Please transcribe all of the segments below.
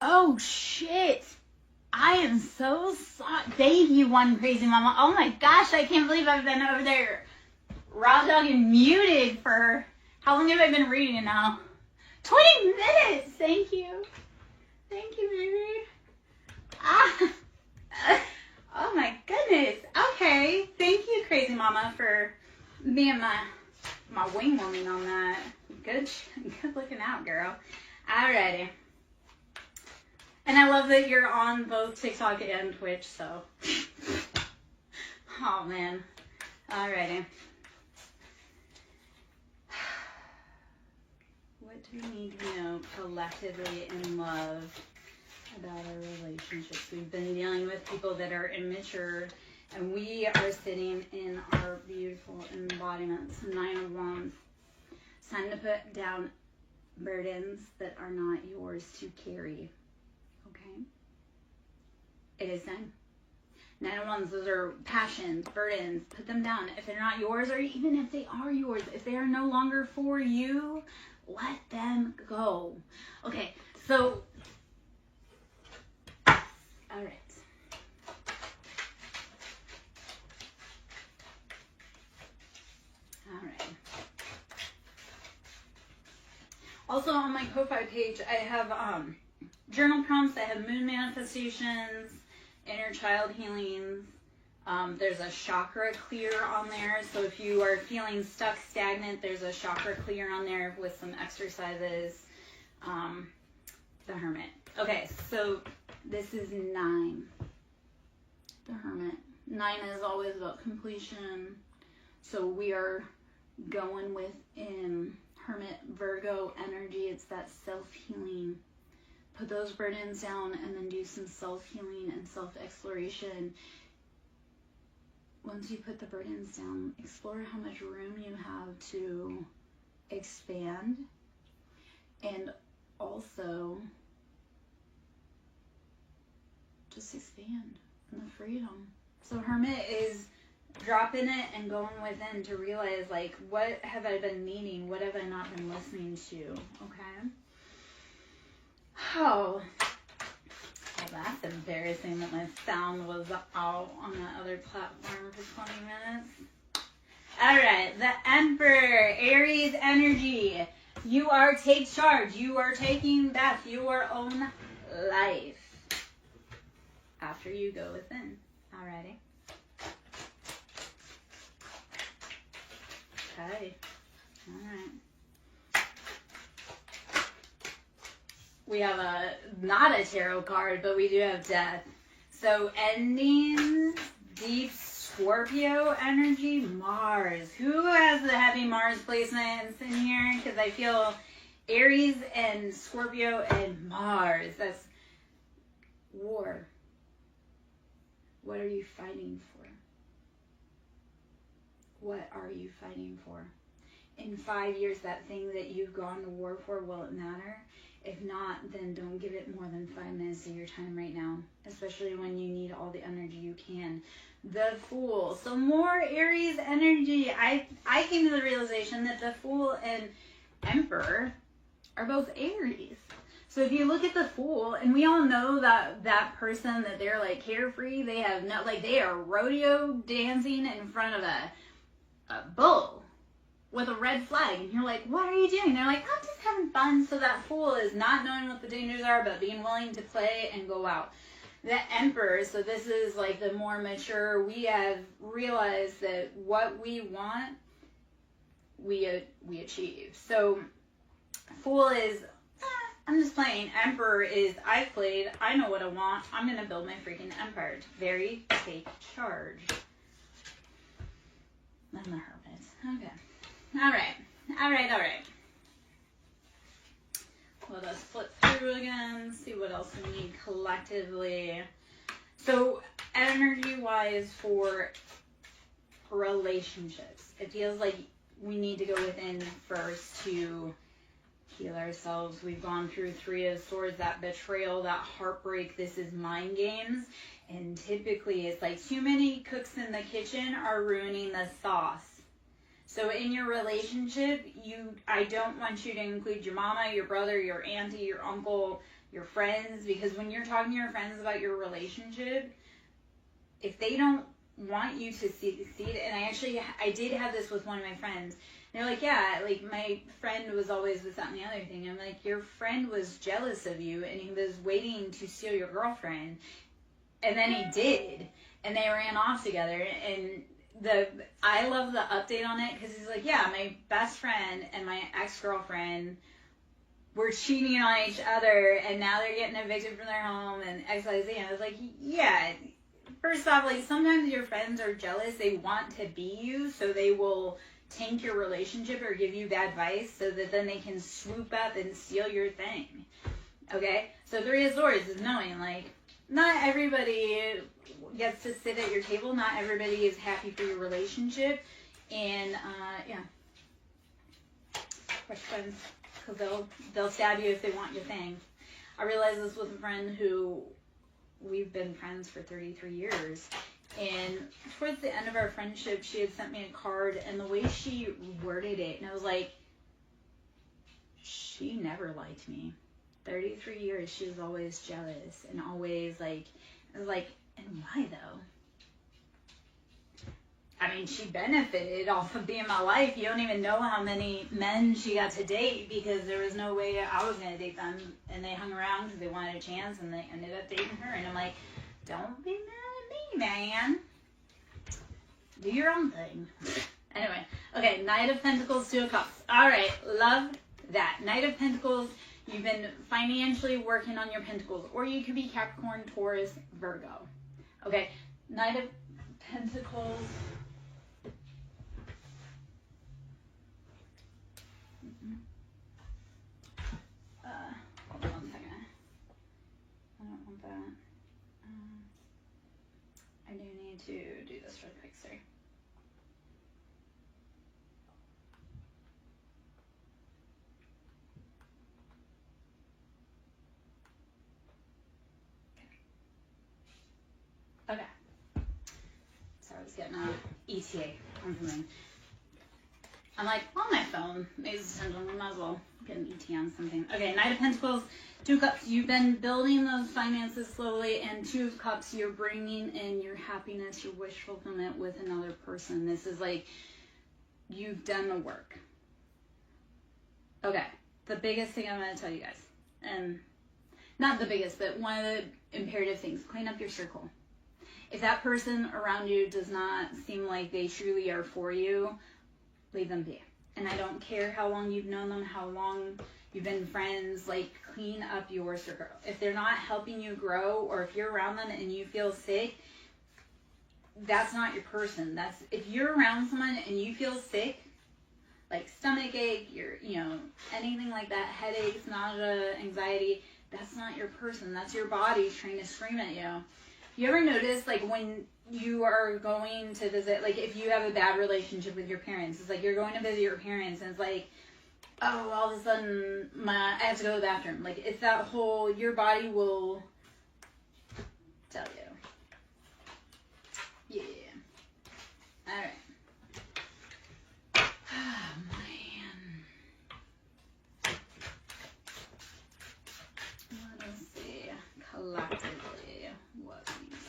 Oh, shit. I am so sorry. Thank you, one crazy mama. Oh my gosh, I can't believe I've been over there raw dogging muted for, how long have I been reading it now? 20 minutes. Thank you. Thank you, baby. Ah. Oh my goodness. Okay. Thank you, crazy mama, for being my wing woman on that. Good looking out, girl. Alrighty. And I love that you're on both TikTok and Twitch, so. Oh, man. Alrighty. What do we need to know collectively in love about our relationships? We've been dealing with people that are immature, and we are sitting in our beautiful embodiments. 9 of Wands. It's time to put down burdens that are not yours to carry. Okay? It is time. 9 of Wands, those are passions, burdens. Put them down. If they're not yours, or even if they are yours, if they are no longer for you, let them go. Okay, so, all right. All right. Also on my Ko-Fi page, I have journal prompts. I have moon manifestations, inner child healings. There's a chakra clear on there. So if you are feeling stuck, stagnant, there's a chakra clear on there with some exercises. The Hermit. Okay, so this is 9. The Hermit. 9 is always about completion. So we are going within Hermit Virgo energy. It's that self-healing. Put those burdens down and then do some self-healing and self-exploration. Once you put the burdens down, explore how much room you have to expand, and also just expand in the freedom. So Hermit is dropping it and going within to realize, like, what have I been needing? What have I not been listening to? Okay? Oh, well, that's embarrassing that my sound was out on that other platform for 20 minutes. All right, the Emperor, Aries energy. You are take charge. You are taking back your own life after you go within. Alrighty. Okay. All right. We have not a tarot card, but we do have death. So endings, deep Scorpio energy, Mars. Who has the heavy Mars placements in here? Because I feel Aries and Scorpio and Mars. That's war. What are you fighting for? What are you fighting for? In 5 years, that thing that you've gone to war for, will it matter? If not, then don't give it more than 5 minutes of your time right now, especially when you need all the energy you can. The Fool. So more Aries energy. I came to the realization that the Fool and Emperor are both Aries. So if you look at the Fool, and we all know that person that they're like carefree, they have no, like they are rodeo dancing in front of a bull with a red flag, and you're like, what are you doing? They're like, I'm just having fun. So that Fool is not knowing what the dangers are, but being willing to play and go out. The Emperor, so this is like the more mature, we have realized that what we want, we achieve. So Fool is, I'm just playing. Emperor is, I've played, I know what I want, I'm going to build my freaking empire. Very take charge. And the Hermit. Okay. All right. Let us flip through again, see what else we need collectively. So, energy-wise for relationships, it feels like we need to go within first to heal ourselves. We've gone through 3 of Swords, that betrayal, that heartbreak. This is mind games. And typically, it's like too many cooks in the kitchen are ruining the sauce. So in your relationship, I don't want you to include your mama, your brother, your auntie, your uncle, your friends, because when you're talking to your friends about your relationship, if they don't want you to succeed, and I did have this with one of my friends. They're like, yeah, like my friend was always this, that, and the other thing. I'm like, your friend was jealous of you, and he was waiting to steal your girlfriend, and then he did, and they ran off together. And I love the update on it, because he's like, yeah, my best friend and my ex-girlfriend were cheating on each other, and now they're getting evicted from their home, and XYZ. And I was like, yeah. First off, like, sometimes your friends are jealous. They want to be you, so they will tank your relationship or give you bad advice so that then they can swoop up and steal your thing. Okay? So 3 of Swords is knowing, like, not everybody gets to sit at your table. Not everybody is happy for your relationship. And, yeah. Fresh friends, because they'll stab you if they want your thing. I realized this with a friend who... we've been friends for 33 years, and towards the end of our friendship, she had sent me a card, and the way she worded it, and I was like, she never liked me. 33 years, she was always jealous, and always, like, I was like, and why, though? I mean, she benefited off of being in my life. You don't even know how many men she got to date, because there was no way I was going to date them. And they hung around because they wanted a chance, and they ended up dating her. And I'm like, don't be mad at me, man. Do your own thing. Anyway, okay, Knight of Pentacles, 2 of Cups. All right, love that. Knight of Pentacles, you've been financially working on your pentacles. Or you could be Capricorn, Taurus, Virgo. Okay, Knight of Pentacles... hold on 1 second. I don't want that. I do need to do this really quick, sorry. Okay. Sorry, I was getting an ETA confirming. I'm like, on my phone, ladies and gentlemen, might as well get an ET on something. Okay, Knight of Pentacles, 2 Cups, you've been building those finances slowly, and 2 of Cups, you're bringing in your happiness, your wish fulfillment with another person. This is like, you've done the work. Okay, the biggest thing I'm going to tell you guys, and not the biggest, but one of the imperative things, clean up your circle. If that person around you does not seem like they truly are for you, leave them be. And I don't care how long you've known them, how long you've been friends, like, clean up your circle. If they're not helping you grow, or if you're around them and you feel sick, that's not your person. If you're around someone and you feel sick, like stomach ache, anything like that, headaches, nausea, anxiety, that's not your person. That's your body trying to scream at you. You ever notice, like, when you are going to visit, like, if you have a bad relationship with your parents, it's like you're going to visit your parents, and it's like, oh, all of a sudden, I have to go to the bathroom. Like, it's that whole, your body will tell you. Yeah. All right. Oh, man. Let us see. Collectively, what we mean.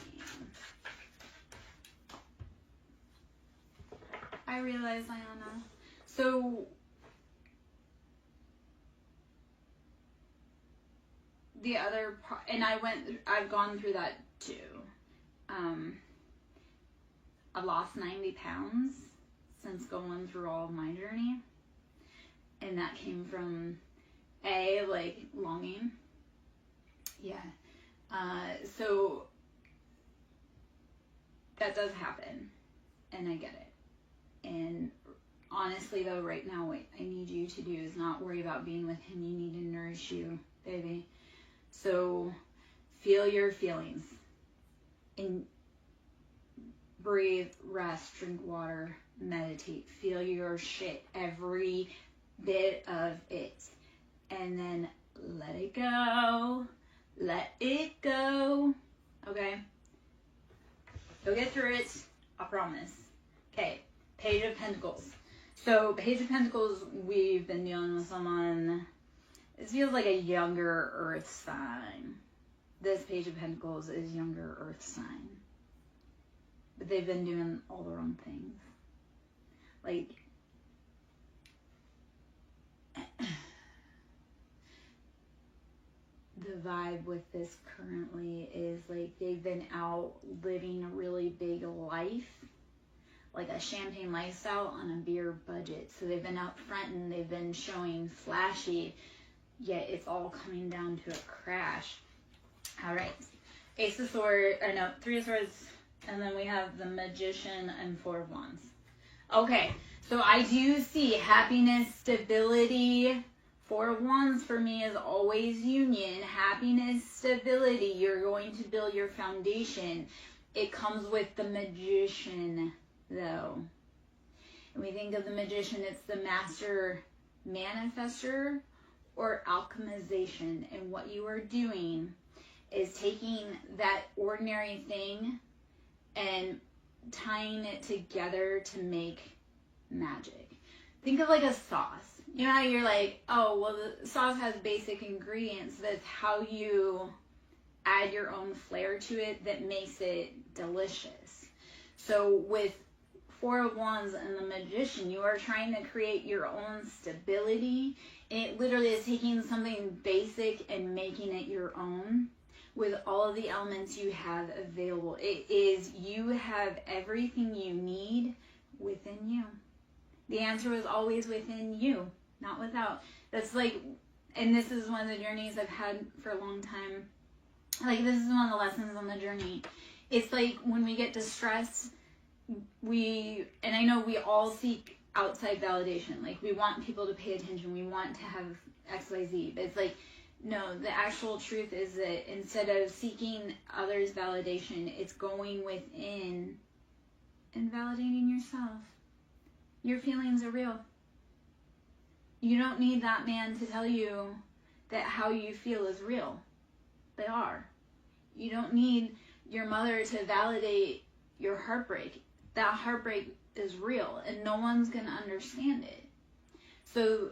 I realize, Ayana. So, the other part, and I've gone through that too. I've lost 90 pounds since going through all of my journey. And that came from, like, longing. Yeah. So, that does happen. And I get it. And honestly, though, right now, what I need you to do is not worry about being with him. You need to nourish you, baby. So, feel your feelings. And breathe, rest, drink water, meditate. Feel your shit, every bit of it. And then let it go. Let it go. Okay? You'll get through it. I promise. Okay. Page of Pentacles. So, Page of Pentacles, we've been dealing with someone This feels like a younger earth sign. This Page of Pentacles is younger earth sign. But they've been doing all the wrong things. Like, the vibe with this currently is like they've been out living a really big life, like a champagne lifestyle on a beer budget. So they've been out front and they've been showing flashy, yet it's all coming down to a crash. All right, Ace of Swords, or no, Three of Swords, and then we have the Magician and Four of Wands. Okay, so I do see happiness, stability. Four of Wands for me is always union, happiness, stability. You're going to build your foundation. It comes with the Magician, though. And we think of the Magician, it's the master manifester or alchemization. And what you are doing is taking that ordinary thing and tying it together to make magic. Think of like a sauce. You know how you're like, oh, well, the sauce has basic ingredients. That's how you add your own flair to it that makes it delicious. So with Four of Wands and the Magician, you are trying to create your own stability. And it literally is taking something basic and making it your own with all of the elements you have available. It is, you have everything you need within you. The answer is always within you, not without. That's like, and this is one of the journeys I've had for a long time. Like, this is one of the lessons on the journey. It's like when we get distressed, and I know we all seek outside validation. Like, we want people to pay attention. We want to have X, Y, Z. But it's like, no, the actual truth is that instead of seeking others' validation, it's going within and validating yourself. Your feelings are real. You don't need that man to tell you that how you feel is real. They are. You don't need your mother to validate your heartbreak. That heartbreak is real and no one's going to understand it. So,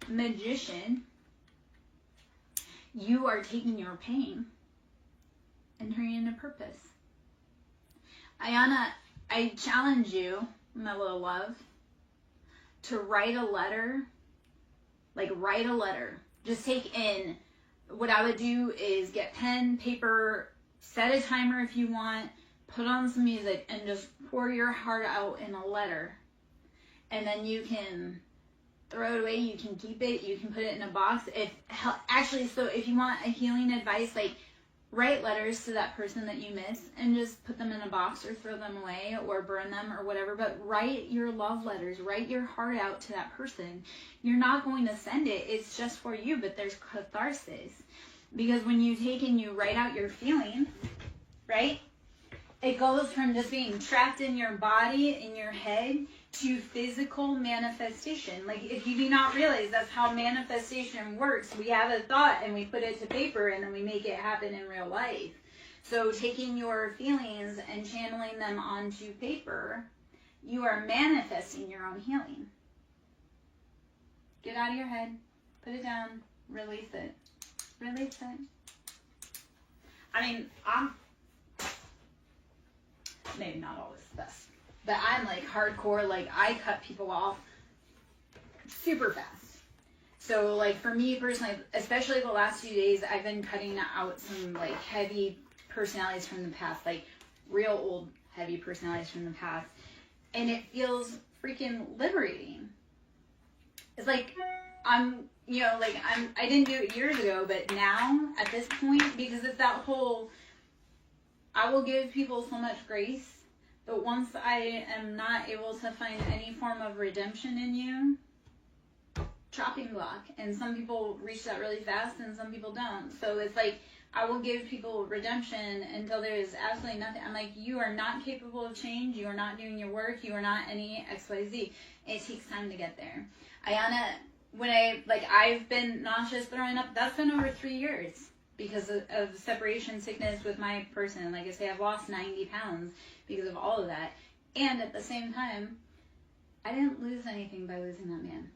Magician, you are taking your pain and turning it into purpose. Ayana, I challenge you, my little love, to write a letter. Like, write a letter. Just take in, what I would do is get pen, paper, set a timer if you want, put on some music, and just pour your heart out in a letter. And then you can throw it away, you can keep it, you can put it in a box. So if you want a healing advice, like, write letters to that person that you miss and just put them in a box or throw them away or burn them or whatever. But write your love letters. Write your heart out to that person. You're not going to send it. It's just for you, but there's catharsis. Because when you take and you write out your feeling, right, it goes from just being trapped in your body, in your head, to physical manifestation. Like, if you do not realize that's how manifestation works, we have a thought and we put it to paper and then we make it happen in real life. So taking your feelings and channeling them onto paper, you are manifesting your own healing. Get out of your head, put it down, release it. Release it. I mean, I'm maybe not always the best, but I'm like hardcore. Like, I cut people off super fast. So like for me personally, especially the last few days, I've been cutting out some like heavy personalities from the past, like real old heavy personalities from the past. And it feels freaking liberating. It's like I didn't do it years ago, but now at this point, because it's that whole, I will give people so much grace, but once I am not able to find any form of redemption in you, chopping block. And some people reach that really fast and some people don't. So it's like, I will give people redemption until there is absolutely nothing. I'm like, you are not capable of change. You are not doing your work. You are not any XYZ. It takes time to get there. Ayana, I've been nauseous, throwing up, that's been over 3 years because of separation sickness with my person. Like I say, I've lost 90 pounds because of all of that. And at the same time, I didn't lose anything by losing that man.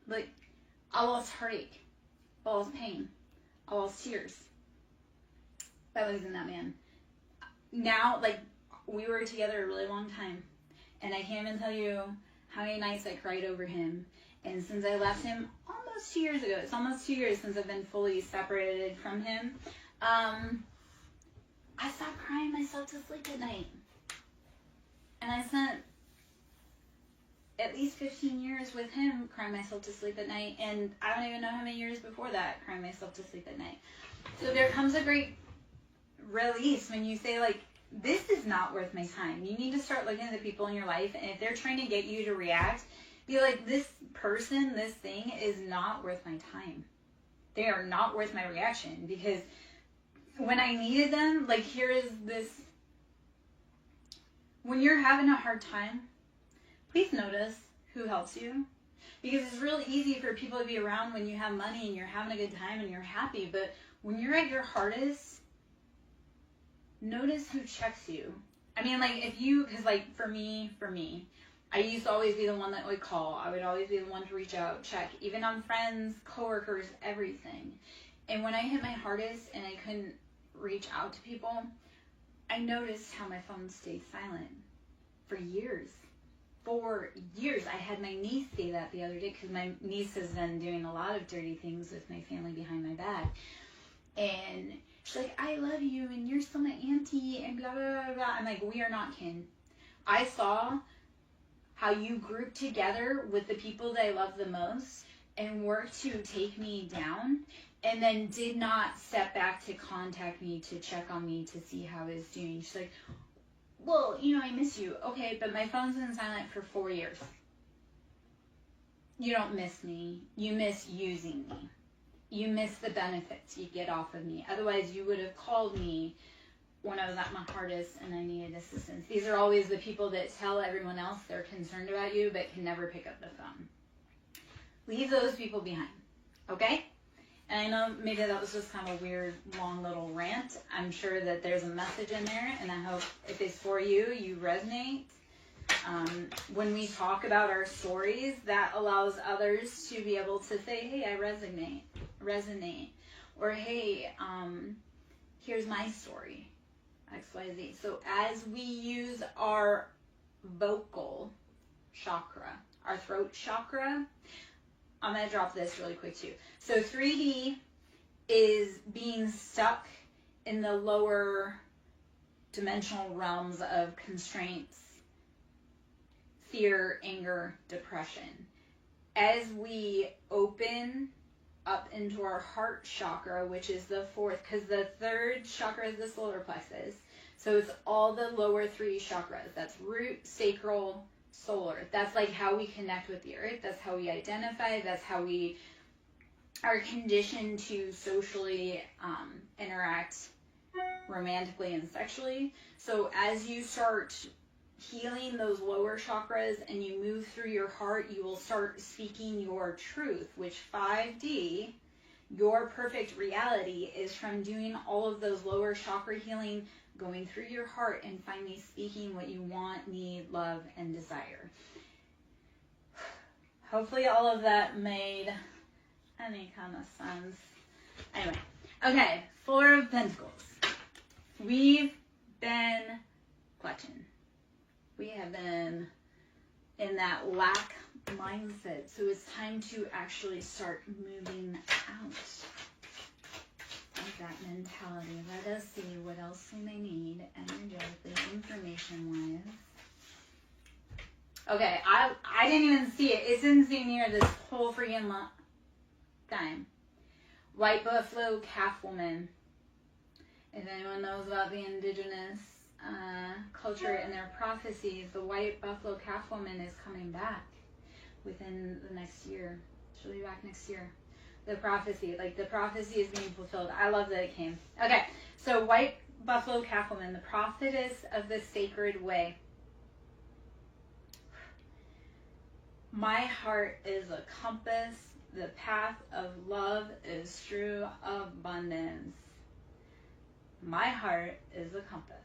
Like, I lost heartache. I lost pain. I lost tears by losing that man. Now, like, we were together a really long time, and I can't even tell you how many nights I cried over him. And since I left him almost 2 years ago, it's almost 2 years since I've been fully separated from him, I stopped crying myself to sleep at night. And I spent at least 15 years with him crying myself to sleep at night, and I don't even know how many years before that crying myself to sleep at night. So there comes a great release when you say, like, this is not worth my time. You need to start looking at the people in your life, and if they're trying to get you to react, be like, this person, this thing is not worth my time. They are not worth my reaction, because when I needed them, like, here is this. When you're having a hard time, please notice who helps you. Because it's really easy for people to be around when you have money and you're having a good time and you're happy. But when you're at your hardest, notice who checks you. I mean, like, if you, because, like, for me, I used to always be the one that would call. I would always be the one to reach out, check, even on friends, coworkers, everything. And when I hit my hardest and I couldn't reach out to people, I noticed how my phone stayed silent for years. For years. I had my niece say that the other day, because my niece has been doing a lot of dirty things with my family behind my back. And she's like, I love you, and you're still my auntie, and blah, blah, blah, blah. I'm like, we are not kin. I saw how you grouped together with the people that I love the most and worked to take me down, and then did not step back to contact me, to check on me, to see how I was doing. She's like, well, you know, I miss you. Okay, but my phone's been silent for 4 years. You don't miss me. You miss using me. You miss the benefits you get off of me. Otherwise, you would have called me when I was at my hardest and I needed assistance. These are always the people that tell everyone else they're concerned about you but can never pick up the phone. Leave those people behind, okay? And I know maybe that was just kind of a weird, long little rant. I'm sure that there's a message in there, and I hope if it's for you, you resonate. When we talk about our stories, that allows others to be able to say, hey, I resonate. Or, hey, here's my story, XYZ. So as we use our vocal chakra, our throat chakra, I'm going to drop this really quick too. So 3D is being stuck in the lower dimensional realms of constraints, fear, anger, depression. As we open up into our heart chakra, which is the fourth, because the third chakra is the solar plexus. So it's all the lower three chakras. That's root, sacral, solar. That's like how we connect with the earth. That's how we identify. That's how we are conditioned to socially interact romantically and sexually. So as you start healing those lower chakras and you move through your heart, you will start speaking your truth, which 5D, your perfect reality, is from doing all of those lower chakra healing, going through your heart and finally speaking what you want, need, love, and desire. Hopefully all of that made any kind of sense. Anyway, okay, Four of Pentacles. We've been clutching. We have been in that lack mindset. So it's time to actually start moving out of that mentality. Let us see what else we may need energetically, information-wise. Okay, I didn't even see it. It's in near this whole freaking time. White buffalo calf woman. If anyone knows about the indigenous culture and their prophecies, the white buffalo calf woman is coming back within the next year. She'll be back next year. The prophecy is being fulfilled. I love that it came. Okay, so white buffalo calf woman, the prophetess of the sacred way. My heart is a compass. The path of love is true abundance. My heart is a compass.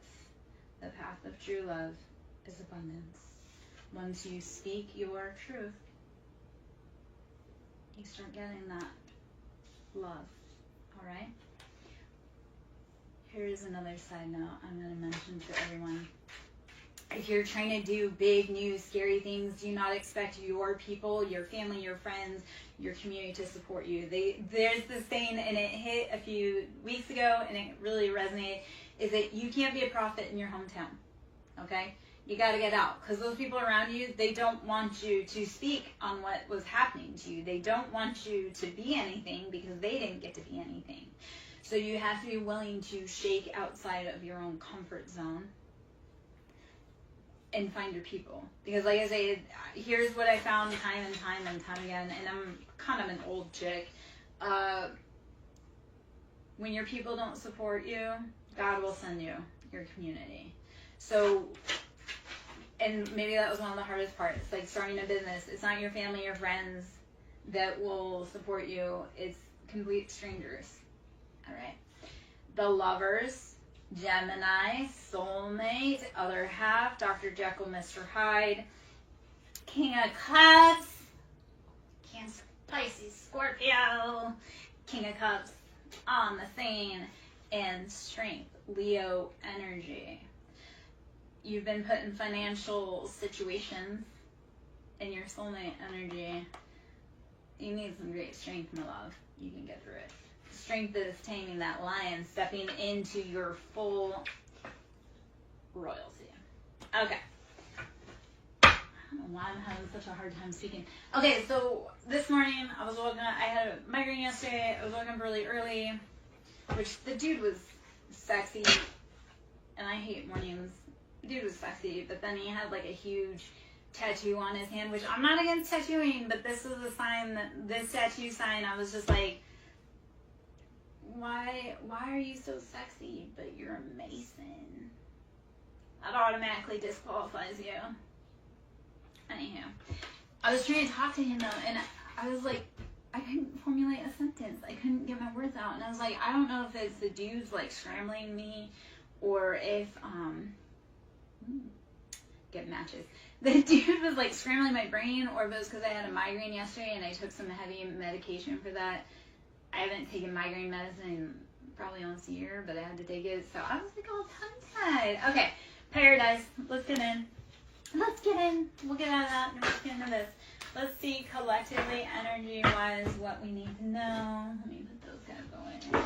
The path of true love is abundance. Once you speak your truth, you start getting that love. All right? Here's another side note I'm going to mention to everyone. If you're trying to do big, new, scary things, do not expect your people, your family, your friends, your community to support you. There's this saying, and it hit a few weeks ago, and it really resonated, is that you can't be a prophet in your hometown, okay? You got to get out, because those people around you, they don't want you to speak on what was happening to you. They don't want you to be anything because they didn't get to be anything. So you have to be willing to shake outside of your own comfort zone and find your people. Because like I say, here's what I found time and time again, and I'm kind of an old chick. When your people don't support you, God will send you your community. So, and maybe that was one of the hardest parts, like starting a business. It's not your family or friends that will support you. It's complete strangers. All right. The lovers, Gemini, soulmate, other half, Dr. Jekyll, Mr. Hyde, King of Cups, Cancer, Pisces, Scorpio, King of Cups on the scene, and Strength, Leo energy. You've been put in financial situations in your soulmate energy. You need some great strength, my love. You can get through it. Strength is taming that lion, stepping into your full royalty. Okay. I don't know why I'm having such a hard time speaking. Okay, so this morning I was woken up. I had a migraine yesterday. I was woken up really early, which the dude was sexy, and I hate mornings. The dude was sexy, but then he had like a huge tattoo on his hand, which I'm not against tattooing, but this was a sign that this tattoo sign, I was just like, why are you so sexy, but you're a Mason? That automatically disqualifies you. Anyhow, I was trying to talk to him though, and I was like, I couldn't formulate a sentence. I couldn't get my words out, and I was like, I don't know if it's the dude's like scrambling me, or if get matches. The dude was like scrambling my brain, or if it was because I had a migraine yesterday and I took some heavy medication for that. I haven't taken migraine medicine in probably almost a year, but I had to take it, so I was like all tongue-tied. Okay, Paradise, let's get in. Let's get in. We'll get out of that and let's get into this. Let's see collectively, energy-wise, what we need to know. Let me put those guys away.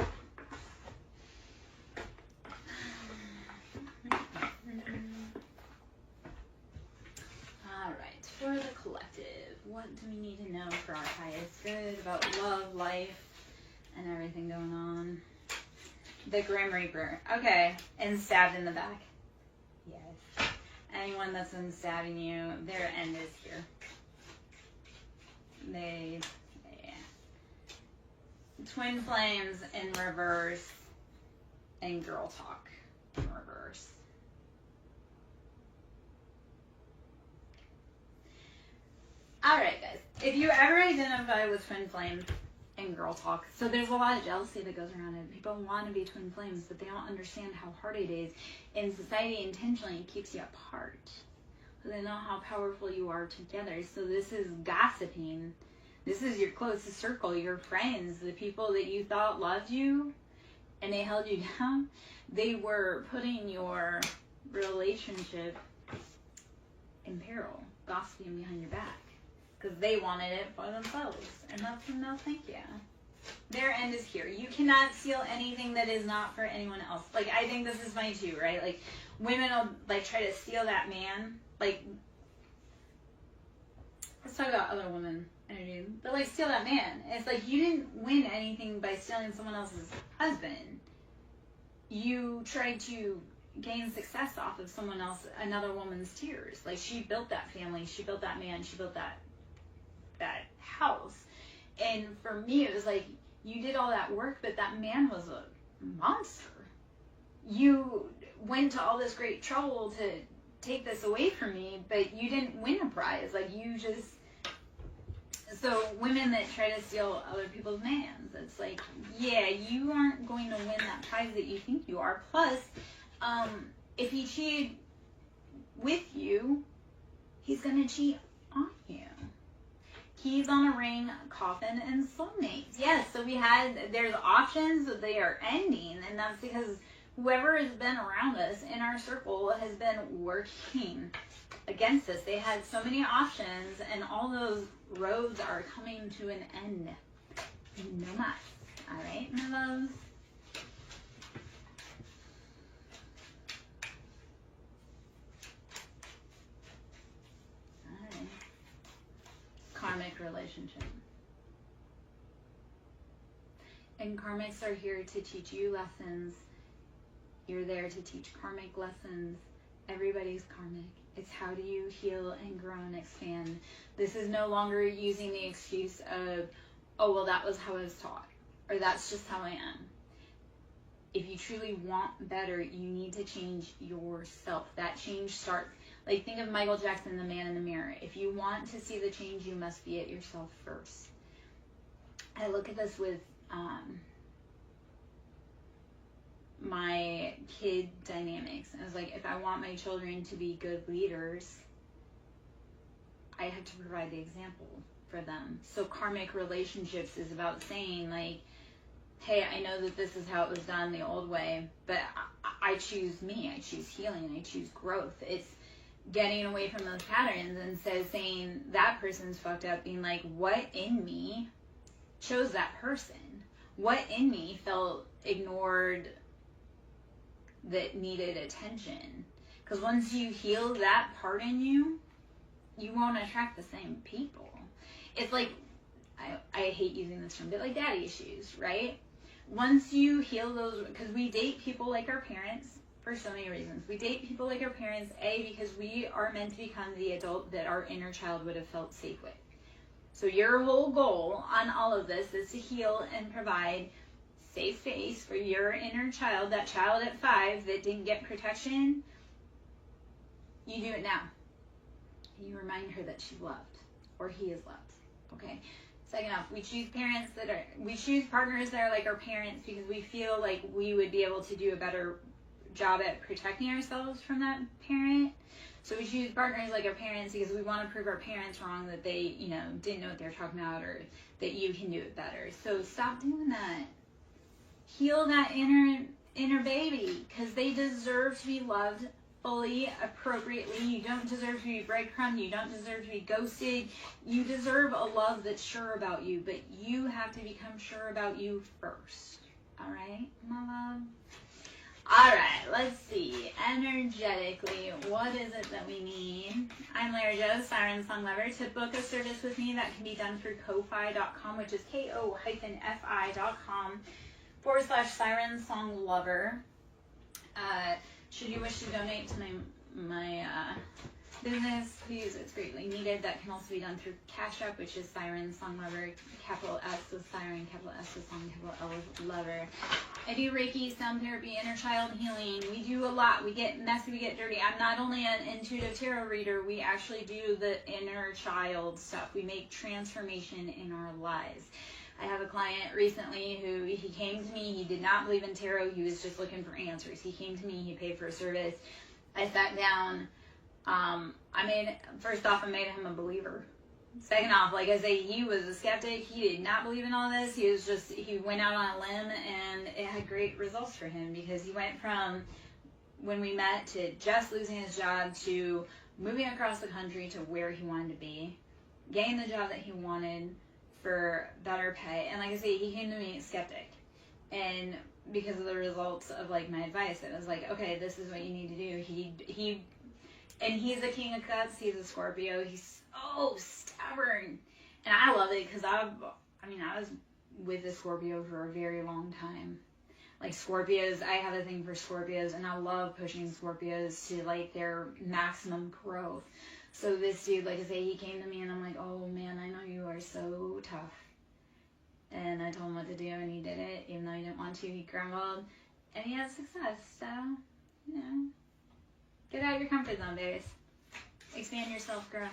Alright, for the collective, what do we need to know for our highest good about love, life, and everything going on? The Grim Reaper. Okay, and stabbed in the back. Yes. Anyone that's been stabbing you, their end is here. Twin flames in reverse, and girl talk in reverse. Alright guys, if you ever identify with twin flames and girl talk, so there's a lot of jealousy that goes around it. People want to be twin flames, but they don't understand how hard it is. And society intentionally keeps you apart. So they know how powerful you are together. So this is gossiping. This is your closest circle, your friends, the people that you thought loved you and they held you down. They were putting your relationship in peril, gossiping behind your back. Because they wanted it for themselves. And that's a no thank you. Their end is here. You cannot steal anything that is not for anyone else. Like, I think this is funny too, right? Like, women will, like, try to steal that man. Like, let's talk about other women energy. But, like, steal that man. It's like, you didn't win anything by stealing someone else's husband. You tried to gain success off of someone else, another woman's tears. Like, she built that family. She built that man. She built that house. And for me, it was like, you did all that work, but that man was a monster. You went to all this great trouble to take this away from me, but you didn't win a prize. Like, you just... So women that try to steal other people's mans, it's like, yeah, you aren't going to win that prize that you think you are. Plus, if he cheated with you, he's going to cheat on you. Keys on a ring, coffin, and soulmates. Yes, so there's options, but they are ending, and that's because whoever has been around us in our circle has been working against us. They had so many options, and all those roads are coming to an end. No mas. All right, my loves. All right. Karmic relationship. And karmics are here to teach you lessons. You're there to teach karmic lessons. Everybody's karmic. It's how do you heal and grow and expand. This is no longer using the excuse of, oh, well, that was how I was taught, or that's just how I am. If you truly want better, you need to change yourself. That change starts, like, think of Michael Jackson, the man in the mirror. If you want to see the change, you must be it yourself first. I look at this with my kid dynamics. I was like, if I want my children to be good leaders, I have to provide the example for them. So karmic relationships is about saying, like, hey, I know that this is how it was done the old way, but I choose me. I choose healing. I choose growth. It's getting away from those patterns instead of saying that person's fucked up, being like, what in me chose that person? What in me felt ignored that needed attention? Because once you heal that part in you, you won't attract the same people. It's like, I hate using this term, but like daddy issues, right? Once you heal those, because we date people like our parents for so many reasons. We date people like our parents, because we are meant to become the adult that our inner child would have felt safe with. So your whole goal on all of this is to heal and provide safe space for your inner child, that child at 5 that didn't get protection. You do it now. You remind her that she's loved, or he is loved. Okay. Second off, we choose partners that are like our parents because we feel like we would be able to do a better job at protecting ourselves from that parent. So we choose partners like our parents because we want to prove our parents wrong, that they, didn't know what they were talking about, or that you can do it better. So stop doing that. Heal that inner baby, because they deserve to be loved fully, appropriately. You don't deserve to be breadcrumbed. You don't deserve to be ghosted. You deserve a love that's sure about you, but you have to become sure about you first. All right, my love? All right, let's see. Energetically, what is it that we need? I'm Lara Jo, SirenSong Lover. To book a service with me, that can be done through ko-fi.com, which is ko-fi.com/SirenSong Lover. Should you wish to donate to my business, please, it's greatly needed. That can also be done through Cash App, which is SirenSong Lover, capital S is Siren, capital S is Song, capital L is Lover. I do Reiki, sound therapy, inner child healing. We do a lot. We get messy, we get dirty. I'm not only an intuitive tarot reader, we actually do the inner child stuff. We make transformation in our lives. I have a client recently who, he came to me, he did not believe in tarot, he was just looking for answers. He came to me, he paid for a service. I sat down, first off, I made him a believer. Second off, like I say, he was a skeptic, he did not believe in all this, he went out on a limb, and it had great results for him, because he went from, when we met, to just losing his job, to moving across the country to where he wanted to be, getting the job that he wanted, for better pay. And like I say, he came to me skeptic, and because of the results of like my advice, it was like, okay, this is what you need to do. And he's a King of Cups, he's a Scorpio, he's so stubborn, and I love it, because I was with a Scorpio for a very long time. Like Scorpios, I have a thing for Scorpios, and I love pushing Scorpios to like their maximum growth. So this dude, like I say, he came to me, and I'm like, oh man, I know you are so tough. And I told him what to do, and he did it, even though he didn't want to. He grumbled, and he had success. So, get out of your comfort zone, babes. Expand yourself, girl.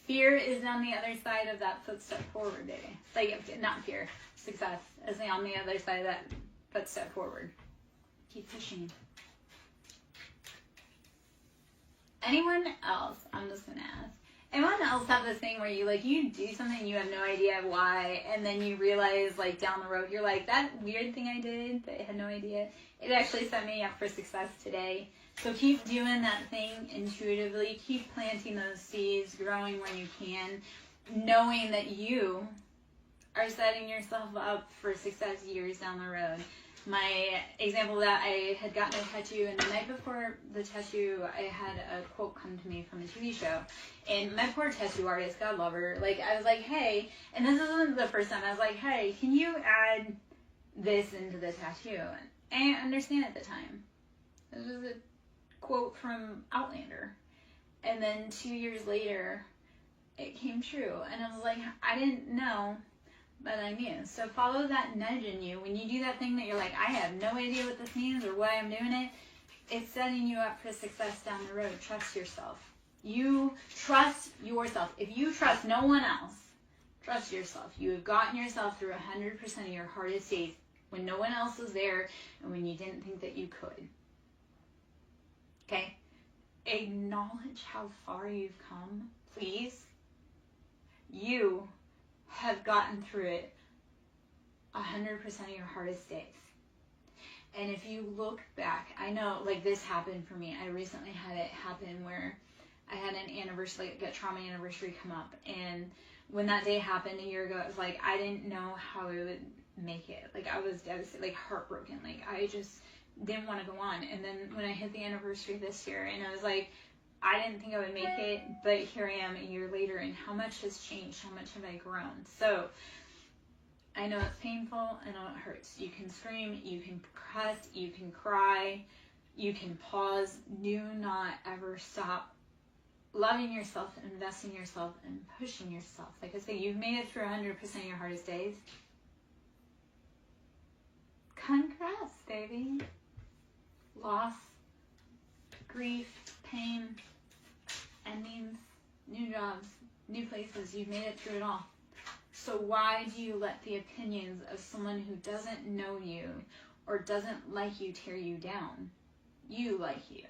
Fear is on the other side of that footstep forward, baby. Like, not fear, success is on the other side of that footstep forward. Keep pushing. Anyone else, I'm just going to ask, Anyone else have this thing where you do something, you have no idea why, and then you realize, like, down the road, you're like, that weird thing I did that I had no idea, it actually set me up for success today. So keep doing that thing intuitively. Keep planting those seeds, growing where you can, knowing that you are setting yourself up for success years down the road. My example of that, I had gotten a tattoo, and the night before the tattoo, I had a quote come to me from a TV show. And my poor tattoo artist, God love her, like, I was like, hey, and this isn't the first time, I was like, hey, can you add this into the tattoo? And I didn't understand at the time. It was a quote from Outlander. And then 2 years later, it came true. And I was like, I didn't know, but I knew. So follow that nudge in you. When you do that thing that you're like, I have no idea what this means or why I'm doing it, it's setting you up for success down the road. Trust yourself. You trust yourself. If you trust no one else, trust yourself. You have gotten yourself through 100% of your hardest days when no one else was there and when you didn't think that you could. Okay? Acknowledge how far you've come, please. You have gotten through it 100% of your hardest days. And if you look back, I know, like, this happened for me. I recently had it happen where I had an anniversary, like a trauma anniversary come up. And when that day happened a year ago, it was like, I didn't know how I would make it. Like, I was devastated, like, heartbroken. Like, I just didn't want to go on. And then when I hit the anniversary this year, and I was like, I didn't think I would make it, but here I am a year later, and how much has changed? How much have I grown? So I know it's painful. I know it hurts. You can scream. You can cuss. You can cry. You can pause. Do not ever stop loving yourself, investing in yourself, and pushing yourself. Like I say, you've made it through 100% of your hardest days. Congrats, baby. Loss, grief, pain, endings, new jobs, new places. You've made it through it all. So why do you let the opinions of someone who doesn't know you or doesn't like you tear you down? You like you.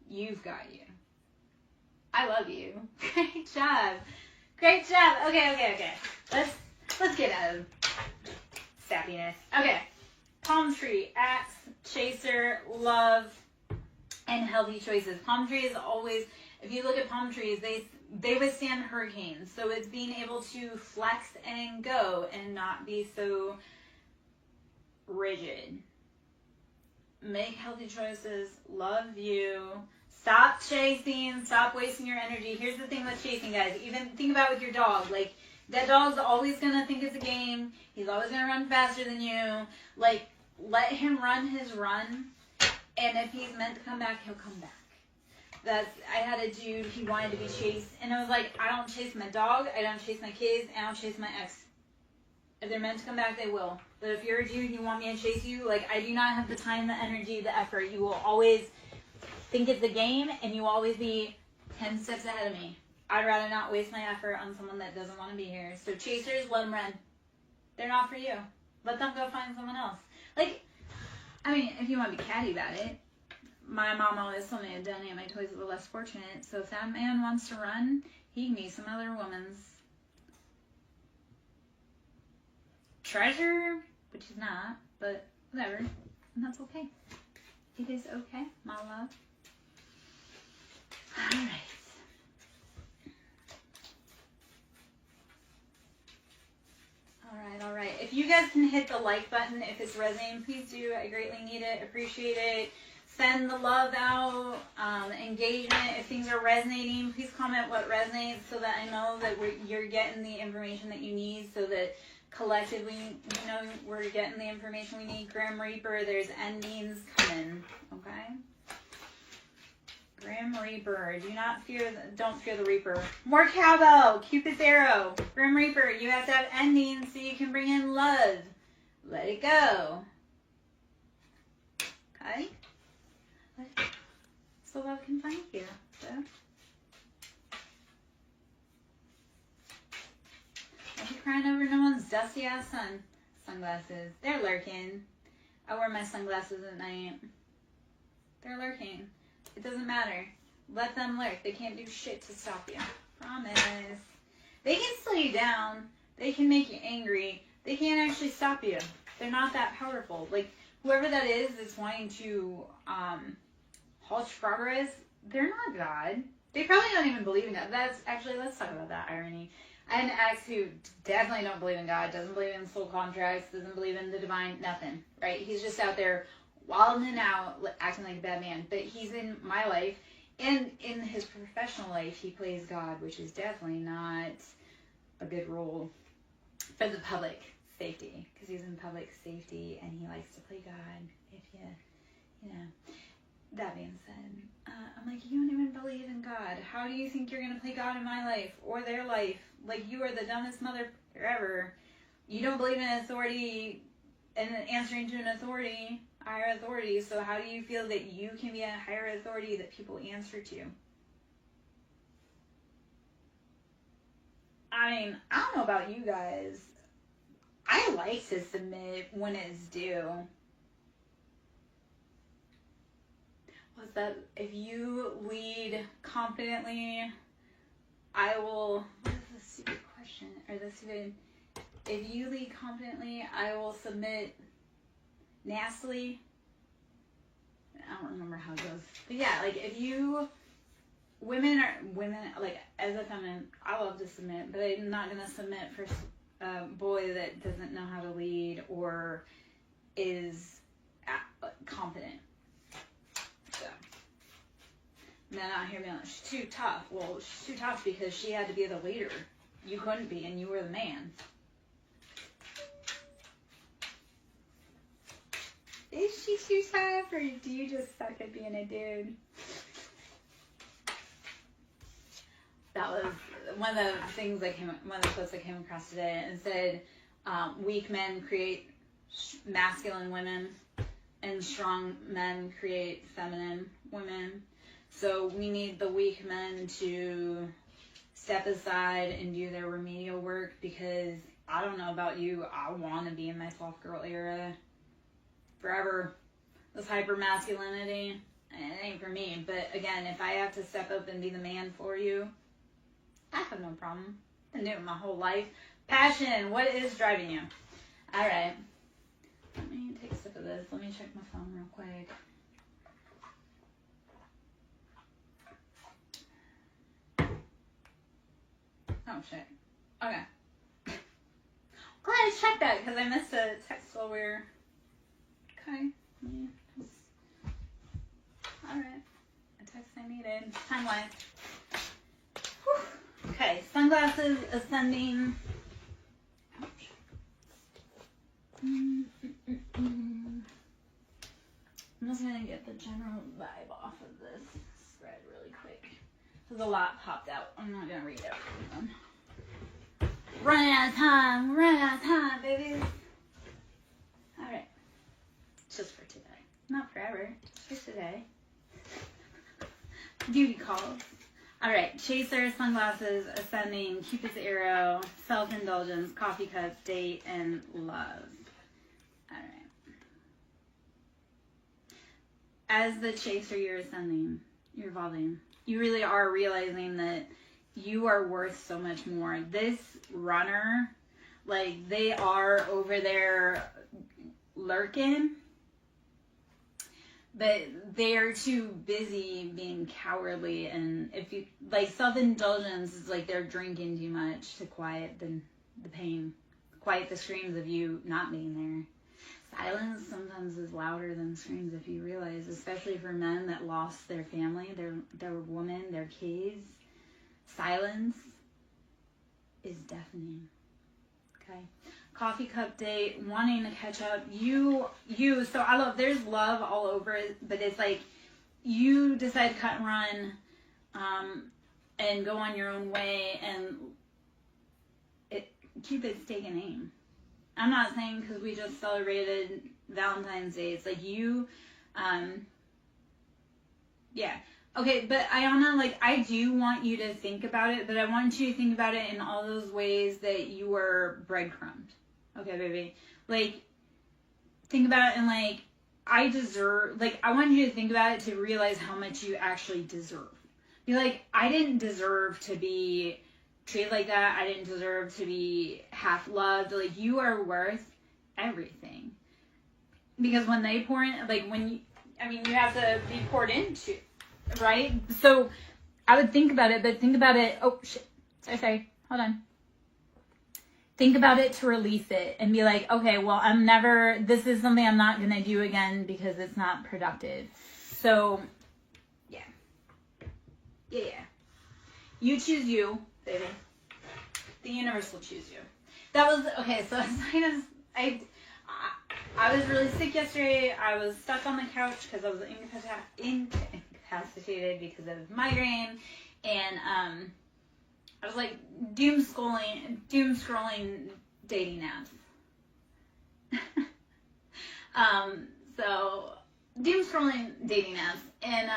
You've got you. I love you. Great job. Great job. Okay. Let's get out of sappiness. Okay. Palm tree, axe, chaser, love, and healthy choices. Palm tree is always, if you look at palm trees, they withstand hurricanes. So it's being able to flex and go and not be so rigid. Make healthy choices. Love you. Stop chasing. Stop wasting your energy. Here's the thing with chasing, guys. Even think about with your dog. Like, that dog's always going to think it's a game. He's always going to run faster than you. Like, let him run his run. And if he's meant to come back, he'll come back. I had a dude, he wanted to be chased. And I was like, I don't chase my dog. I don't chase my kids. I don't chase my ex. If they're meant to come back, they will. But if you're a dude and you want me to chase you, like, I do not have the time, the energy, the effort. You will always think it's a game, and you will always be 10 steps ahead of me. I'd rather not waste my effort on someone that doesn't want to be here. So chasers, let them run. They're not for you. Let them go find someone else. Like, I mean, if you want to be catty about it, my mom always told me to donate my toys to the less fortunate. So if that man wants to run, he can be some other woman's treasure, which is not, but whatever. And that's okay. It is okay, my love. All right. If you guys can hit the like button if it's resonating, please do. I greatly need it. Appreciate it. Send the love out. Engagement. If things are resonating, please comment what resonates so that I know that you're getting the information that you need, so that collectively, we're getting the information we need. Grim Reaper, there's endings coming. Okay? Grim Reaper, don't fear the Reaper. More cowbell, Cupid's arrow. Grim Reaper, you have to have endings so you can bring in love. Let it go. Okay? So love can find you. So. Don't be crying over no one's dusty ass sunglasses. They're lurking. I wear my sunglasses at night. They're lurking. It doesn't matter. Let them lurk. They can't do shit to stop you. Promise. They can slow you down. They can make you angry. They can't actually stop you. They're not that powerful. Like, whoever that is that's wanting to halt progress, they're not God. They probably don't even believe in God. Let's talk about that irony. I had an ex who definitely don't believe in God, doesn't believe in soul contracts, doesn't believe in the divine, nothing, right? He's just out there wilding out, acting like a bad man. But he's in my life, and in his professional life, he plays God, which is definitely not a good role for the public safety, because he's in public safety, and he likes to play God, if you know. That being said, I'm like, you don't even believe in God. How do you think you're going to play God in my life or their life? Like, you are the dumbest mother ever. You don't believe in authority and answering to an authority, higher authority. So how do you feel that you can be a higher authority that people answer to? I mean, I don't know about you guys. I like to submit when it's due. What's that? If you lead confidently, I will. What is the stupid question? Or the stupid. If you lead confidently, I will submit nastily. I don't remember how it goes. But yeah, like if you. Women, like as a feminine, I love to submit, but I'm not going to submit for a boy that doesn't know how to lead or is confident. So, and then out here being like, she's too tough. Well, she's too tough because she had to be the leader. You couldn't be, and you were the man. Is she too tough, or do you just suck at being a dude? That was one of the things one of the quotes I came across today, and said, weak men create masculine women, and strong men create feminine women. So we need the weak men to step aside and do their remedial work, because I don't know about you, I want to be in my soft girl era forever. This hyper masculinity, it ain't for me. But again, if I have to step up and be the man for you, I have no problem. I've been doing it my whole life. Passion, what is driving you? All right. Let me take a sip of this. Let me check my phone real quick. Oh, shit. Okay. Glad I checked that because I missed a text while we were... Okay. All right. A text I needed. Time-wise. Okay, sunglasses ascending. Ouch. I'm just going to get the general vibe off of this spread really quick. There's a lot popped out. I'm not going to read everything. Running out of time, babies. Alright. Just for today. Not forever. Just for today. Duty calls. Alright, chaser, sunglasses, ascending, Cupid's arrow, self-indulgence, coffee cups, date, and love. Alright. As the chaser, you're ascending. You're evolving. You really are realizing that you are worth so much more. This runner, like, they are over there lurking, but they're too busy being cowardly. And if you, like, self-indulgence is like they're drinking too much to quiet the pain, quiet the screams of you not being there. Silence sometimes is louder than screams, if you realize, especially for men that lost their family, their woman, their kids. Silence is deafening. Okay. Coffee cup date, wanting to catch up. So I love, there's love all over it, but it's like you decide to cut and run and go on your own way, and Cupid's taking aim. I'm not saying because we just celebrated Valentine's Day. It's like you, yeah. Okay, but Ayana, like, I do want you to think about it, but I want you to think about it in all those ways that you were breadcrumbed. Okay, baby? Like, think about it and, like, I want you to think about it to realize how much you actually deserve. Be like, I didn't deserve to be treated like that. I didn't deserve to be half loved. Like, you are worth everything. Because when they pour in, like, you have to be poured into, right? So I would think about it, but think about it. Oh, shit. Sorry. Hold on. Think about it to release it and be like, okay, well, this is something I'm not going to do again because it's not productive. So, yeah. You choose you, baby. The universe will choose you. That was, okay, so I was really sick yesterday. I was stuck on the couch because I was incapacitated because of migraine. And, I was like doom scrolling dating apps. So doom scrolling dating apps, and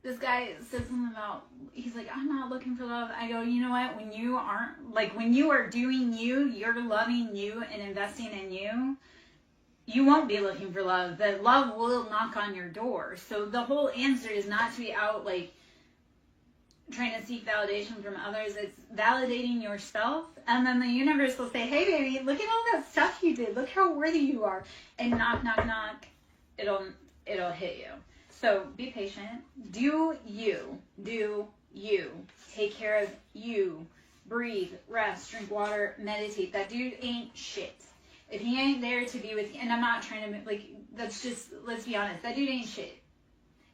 this guy said something about, he's like, I'm not looking for love. I go, you know what? When you are doing you, you're loving you and investing in you, you won't be looking for love. The love will knock on your door. So the whole answer is not to be out like trying to seek validation from others. It's validating yourself, and then the universe will say, hey baby, look at all that stuff you did, look how worthy you are, and knock, it'll hit you. So be patient, do you take care of you, breathe, rest, drink water, meditate. That dude ain't shit. If he ain't there to be with you, and I'm not trying to, like, that's just, let's be honest, that dude ain't shit.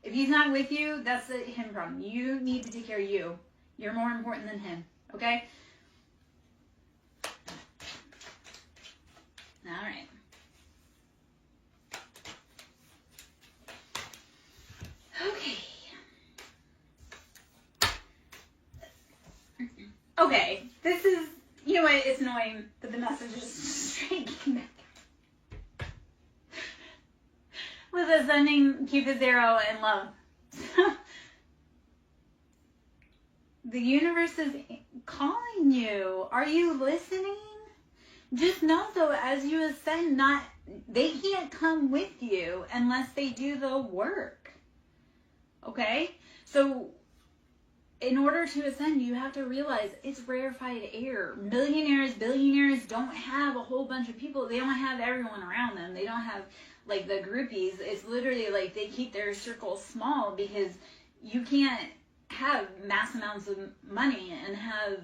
If he's not with you, that's a him problem. You need to take care of you. You're more important than him, okay? All right. Okay. Okay, this is, you know what, it's annoying that the message is straight back. With ascending Cupid's arrow and love. The universe is calling you. Are you listening? Just know though, as you ascend, they can't come with you unless they do the work. Okay? So in order to ascend, you have to realize it's rarefied air. Millionaires, billionaires don't have a whole bunch of people. They don't have everyone around them. They don't have like the groupies. It's literally like they keep their circle small because you can't have mass amounts of money and have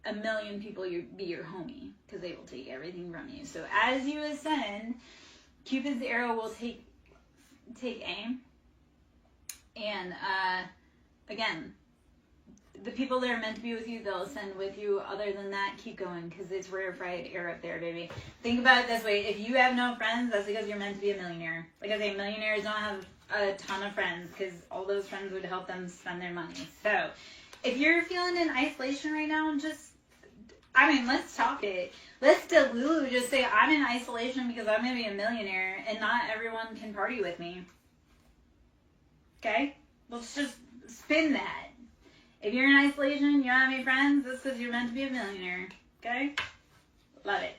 a million people be your homie, because they will take everything from you. So as you ascend, Cupid's arrow will take aim, and again, the people that are meant to be with you, they'll ascend with you. Other than that, keep going, because it's rarefied air up there, baby. Think about it this way. If you have no friends, that's because you're meant to be a millionaire. Like I say, millionaires don't have a ton of friends, because all those friends would help them spend their money. So if you're feeling in isolation right now, let's talk it. Let's Delulu just say, I'm in isolation because I'm going to be a millionaire, and not everyone can party with me. Okay? Let's just spin that. If you're in isolation, you don't have any friends, that's because you're meant to be a millionaire. Okay? Love it.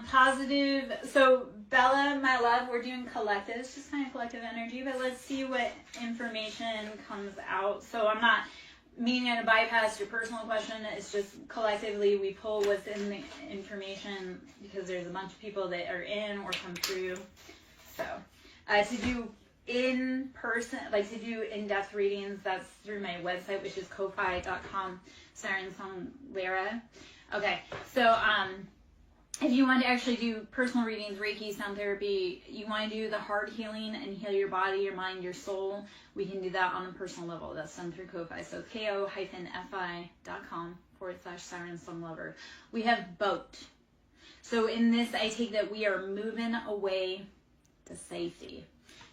Positive. So, Bella, my love, we're doing collective. It's just kind of collective energy, but let's see what information comes out. So, I'm not meaning to bypass your personal question. It's just collectively we pull what's in the information, because there's a bunch of people that are in or come through. So, to do in person, like to do in-depth readings, that's through my website, which is ko-fi.com, SirenSong Lara. Okay, so if you want to actually do personal readings, Reiki, sound therapy, you want to do the heart healing and heal your body, your mind, your soul, we can do that on a personal level. That's done through Ko-Fi. So ko-fi.com/SirenSong Lover. We have boat. So in this, I take that we are moving away to safety.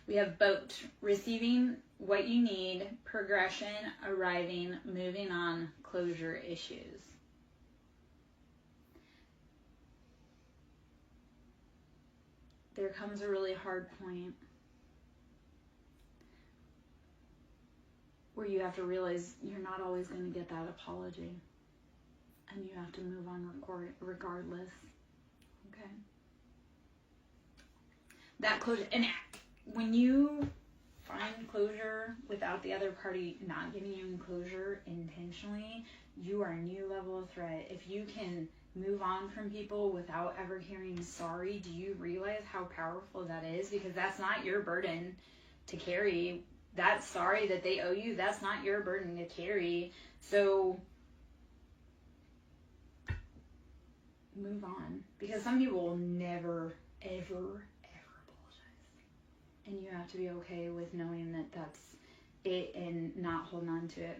We have boat, receiving what you need, progression, arriving, moving on, closure issues. There comes a really hard point where you have to realize you're not always going to get that apology, and you have to move on regardless. Okay? That closure, and when you find closure without the other party not giving you closure intentionally, you are a new level of threat. If you can move on from people without ever hearing sorry, do you realize how powerful that is? Because that's not your burden to carry. That sorry that they owe you, that's not your burden to carry. So move on. Because some people will never, ever apologize. And you have to be okay with knowing that that's it and not holding on to it.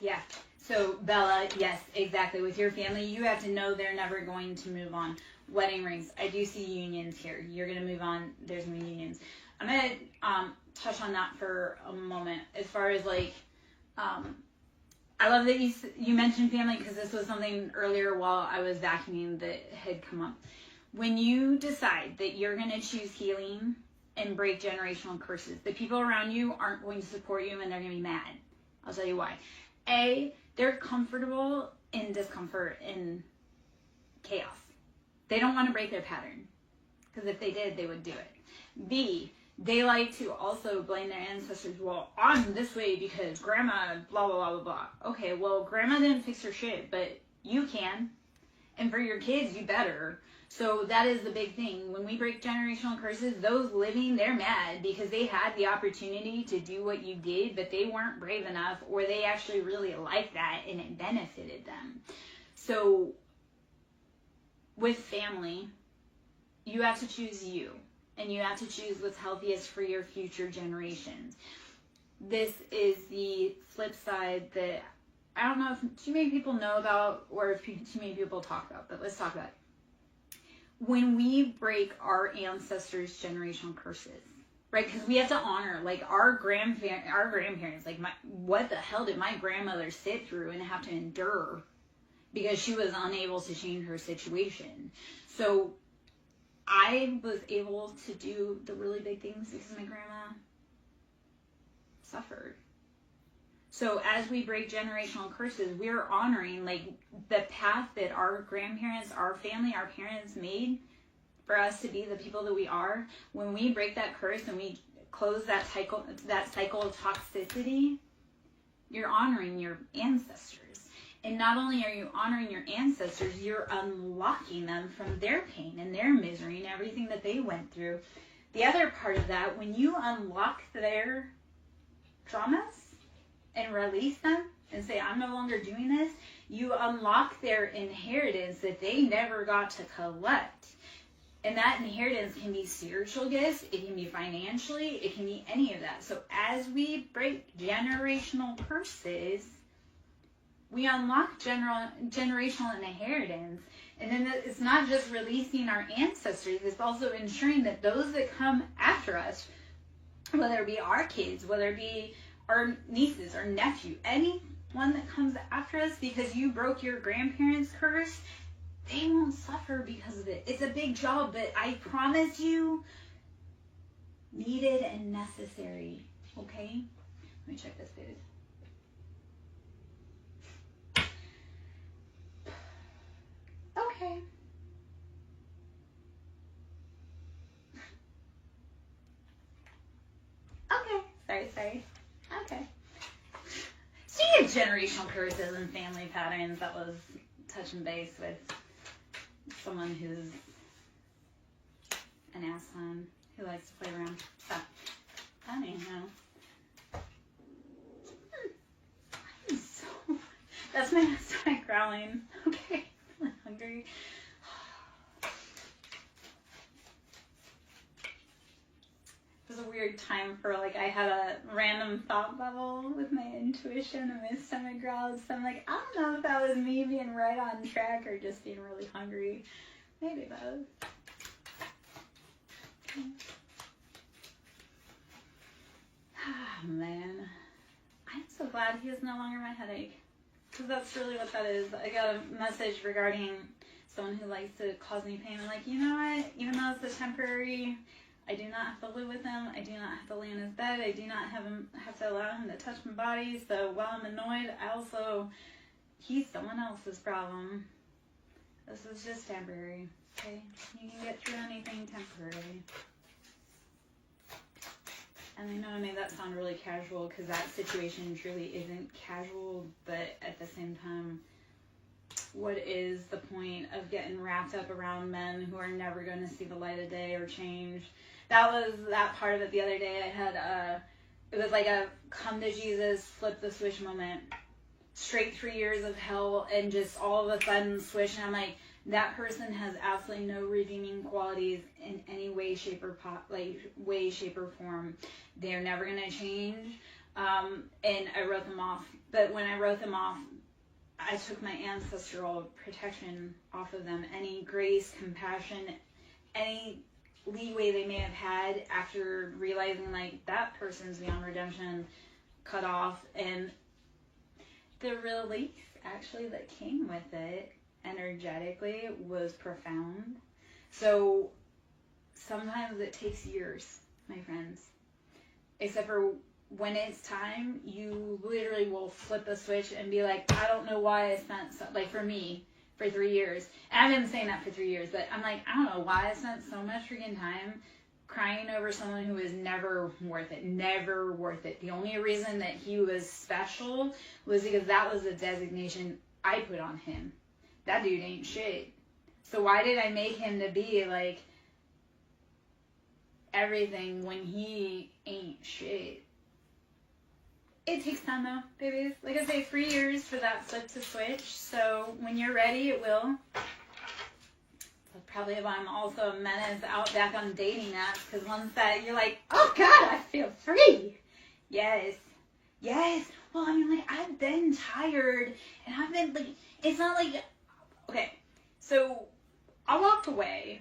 Yeah. So, Bella, yes, exactly. With your family, you have to know they're never going to move on. Wedding rings. I do see unions here. You're going to move on. There's going to be unions. I'm going to touch on that for a moment. As far as, like, I love that you mentioned family, because this was something earlier while I was vacuuming that had come up. When you decide that you're going to choose healing and break generational curses, the people around you aren't going to support you, and they're going to be mad. I'll tell you why. A, they're comfortable in discomfort and chaos. They don't want to break their pattern, because if they did, they would do it. B, they like to also blame their ancestors. Well, I'm this way because grandma blah, blah, blah, blah, blah. Okay, well, grandma didn't fix her shit, but you can. And for your kids, you better. So that is the big thing. When we break generational curses, those living, they're mad because they had the opportunity to do what you did, but they weren't brave enough, or they actually really liked that and it benefited them. So with family, you have to choose you, and you have to choose what's healthiest for your future generations. This is the flip side that I don't know if too many people know about, or if too many people talk about, but let's talk about it. When we break our ancestors' generational curses, right? Because we have to honor, like, our grandparents. Like, what the hell did my grandmother sit through and have to endure because she was unable to change her situation? So I was able to do the really big things because my grandma suffered. So as we break generational curses, we're honoring, like, the path that our grandparents, our family, our parents made for us to be the people that we are. When we break that curse and we close that cycle of toxicity, you're honoring your ancestors. And not only are you honoring your ancestors, you're unlocking them from their pain and their misery and everything that they went through. The other part of that, when you unlock their traumas and release them and say, I'm no longer doing this, you unlock their inheritance that they never got to collect. And that inheritance can be spiritual gifts, it can be financially, it can be any of that. So as we break generational curses, we unlock generational inheritance. And then it's not just releasing our ancestors, it's also ensuring that those that come after us, whether it be our kids, whether it be our nieces or nephew, anyone that comes after us, because you broke your grandparents' curse, they won't suffer because of it. It's a big job, but I promise you, needed and necessary. Okay? Let me check this, dude. Okay. Okay. Sorry. Okay. Speaking of generational curses and family patterns, that was touching base with someone who's an asshole who likes to play around. So, anyhow. That's my stomach growling. Okay, I'm hungry. It was a weird time for, like, I had a random thought bubble with my intuition and my stomach growls. So I'm like, I don't know if that was me being right on track or just being really hungry. Maybe both. Okay. Ah, man. I'm so glad he is no longer my headache. Because that's really what that is. I got a message regarding someone who likes to cause me pain. I'm like, you know what? Even though it's a temporary, I do not have to live with him. I do not have to lay in his bed. I do not have to allow him to touch my body. So while I'm annoyed, he's someone else's problem. This is just temporary. Okay? You can get through anything temporary. And I know I made that sound really casual because that situation truly isn't casual, but at the same time, what is the point of getting wrapped up around men who are never going to see the light of day or change? That was that part of it the other day. I had it was like a come to Jesus, flip the switch moment. Straight 3 years of hell, and just all of a sudden switch, and I'm like, that person has absolutely no redeeming qualities in any way, shape, or form. They're never gonna change. And I wrote them off. But when I wrote them off, I took my ancestral protection off of them. Any grace, compassion, any leeway they may have had after realizing like that person's beyond redemption, cut off. And the relief actually that came with it energetically was profound. So sometimes it takes years, my friends. Except for when it's time, you literally will flip a switch and be like, I don't know why I spent, like for me, for 3 years. And I've been saying that for 3 years, but I'm like, I don't know why I spent so much freaking time crying over someone who was never worth it. Never worth it. The only reason that he was special was because that was the designation I put on him. That dude ain't shit. So why did I make him to be like everything when he ain't shit? It takes time though, babies. Like I say, 3 years for that flip to switch. So when you're ready, it will. That's probably why I'm also a menace out back on dating apps. Because once that, you're like, oh God, I feel free. Yes. Yes. Well, I mean, like, I've been tired. And I've been, like, it's not like, okay. So, I walked away.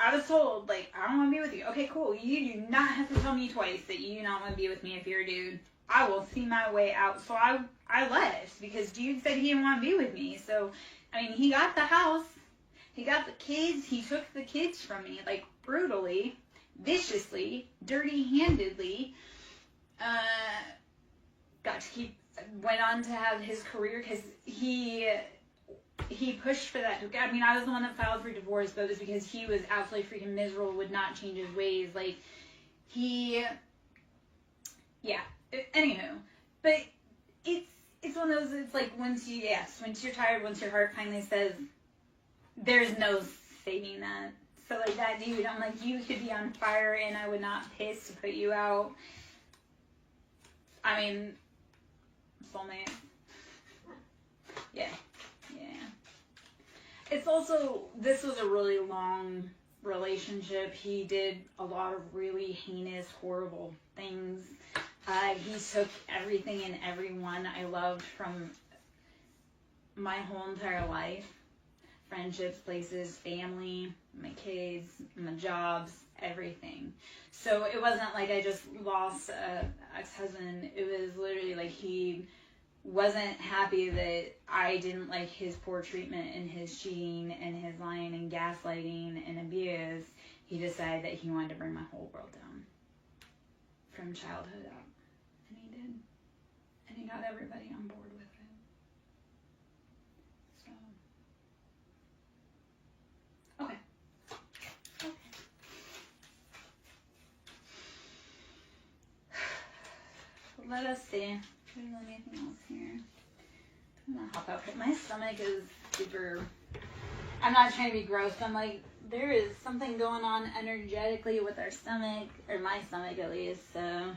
I was told, like, I don't want to be with you. Okay, cool. You do not have to tell me twice that you do not want to be with me if you're a dude. I will see my way out. So I left because dude said he didn't want to be with me. So, I mean, he got the house. He got the kids. He took the kids from me, like, brutally, viciously, dirty-handedly. Went on to have his career because he pushed for that. I mean, I was the one that filed for divorce, but it was because he was absolutely freaking miserable, would not change his ways. Like, anywho. But it's one of those, it's like once you're tired, once your heart finally says, there's no saving that. So, like, that dude, I'm like, you could be on fire and I would not piss to put you out. I mean, soulmate. Yeah. It's also, this was a really long relationship. He did a lot of really heinous, horrible things. He took everything and everyone I loved from my whole entire life. Friendships, places, family, my kids, my jobs, everything. So it wasn't like I just lost an ex-husband. It was literally like he wasn't happy that I didn't like his poor treatment and his cheating and his lying and gaslighting and abuse. He decided that he wanted to bring my whole world down from childhood up. And he did. And he got everybody on board with it. So. Okay. Let us see. There's anything else here. I'm gonna hop out. My stomach is super. I'm not trying to be gross. I'm like, there is something going on energetically with our stomach, or my stomach at least. So,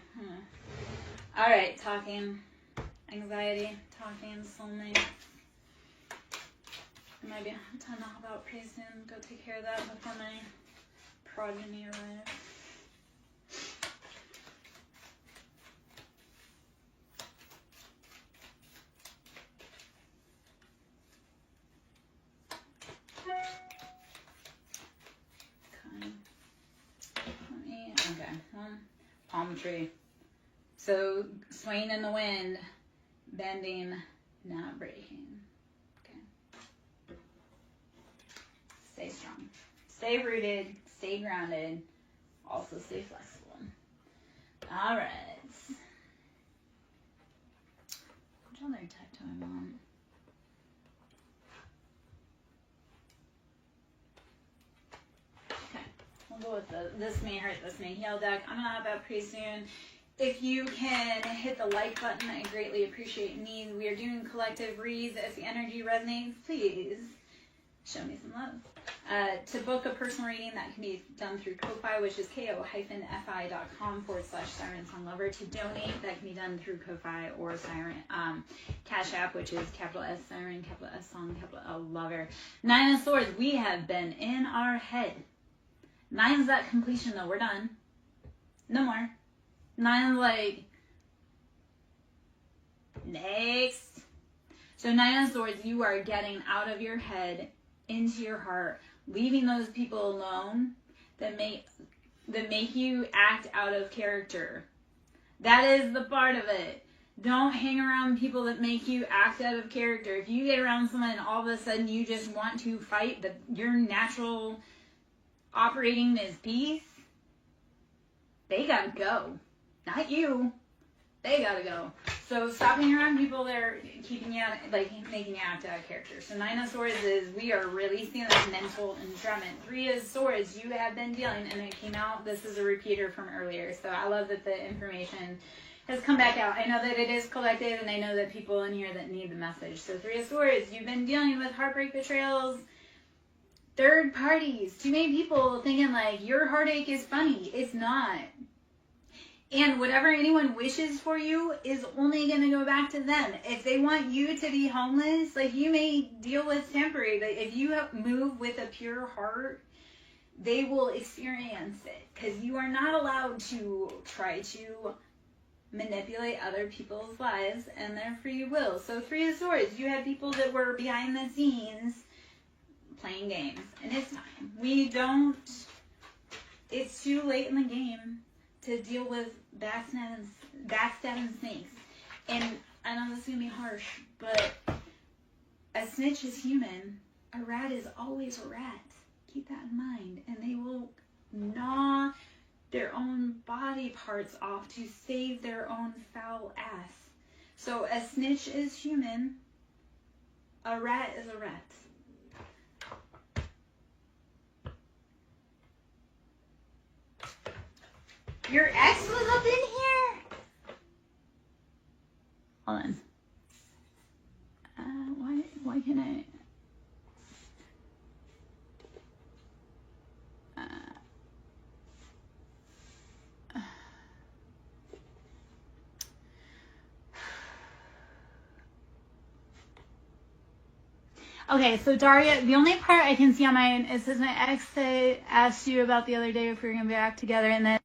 all right, talking, anxiety, talking, soulmate. It might be time to hop out pretty soon. Go take care of that before my progeny arrives. Palm tree. So swaying in the wind, bending, not breaking. Okay. Stay strong. Stay rooted. Stay grounded. Also stay flexible. All right. Which other tech do I want? Okay. We'll pull with the This May Hurt, This May Heal deck. I'm going to hop out pretty soon. If you can hit the like button, I greatly appreciate me. We are doing collective reads. If the energy resonates, please show me some love. To book a personal reading, that can be done through Ko-Fi, which is ko-fi.com/SirenSongLover. To donate, that can be done through Ko-Fi or Siren Cash App, which is capital S Siren, capital S Song, capital L Lover. Nine of Swords, we have been in our head. Nine's that completion, though. We're done. No more. Nine's like, next. So Nine of Swords, you are getting out of your head into your heart, leaving those people alone that make you act out of character. That is the part of it. Don't hang around people that make you act out of character. If you get around someone and all of a sudden you just want to fight, your natural operating is peace, they gotta go. Not you. They gotta go. So stop hanging around people that are keeping you out, like making you act out of character. So Nine of Swords is we are releasing that mental entrapment. Three of Swords, you have been dealing, and it came out. This is a repeater from earlier. So I love that the information has come back out. I know that it is collected, and I know that people in here that need the message. So Three of Swords, you've been dealing with heartbreak, betrayals, third parties. Too many people thinking like your heartache is funny. It's not. And whatever anyone wishes for you is only going to go back to them. If they want you to be homeless, like you may deal with temporary, but if you move with a pure heart, they will experience it. Because you are not allowed to try to manipulate other people's lives and their free will. So Three of Swords, you had people that were behind the scenes playing games. And it's time. It's too late in the game to deal with backstabbing snakes. And I know this is going to be harsh, but a snitch is human. A rat is always a rat. Keep that in mind. And they will gnaw their own body parts off to save their own foul ass. So a snitch is human. A rat is a rat. Your ex was up in here? Hold on. Why can I? Okay, so Daria, the only part I can see on mine, it says my ex asked you about the other day if we were going to be back together, and then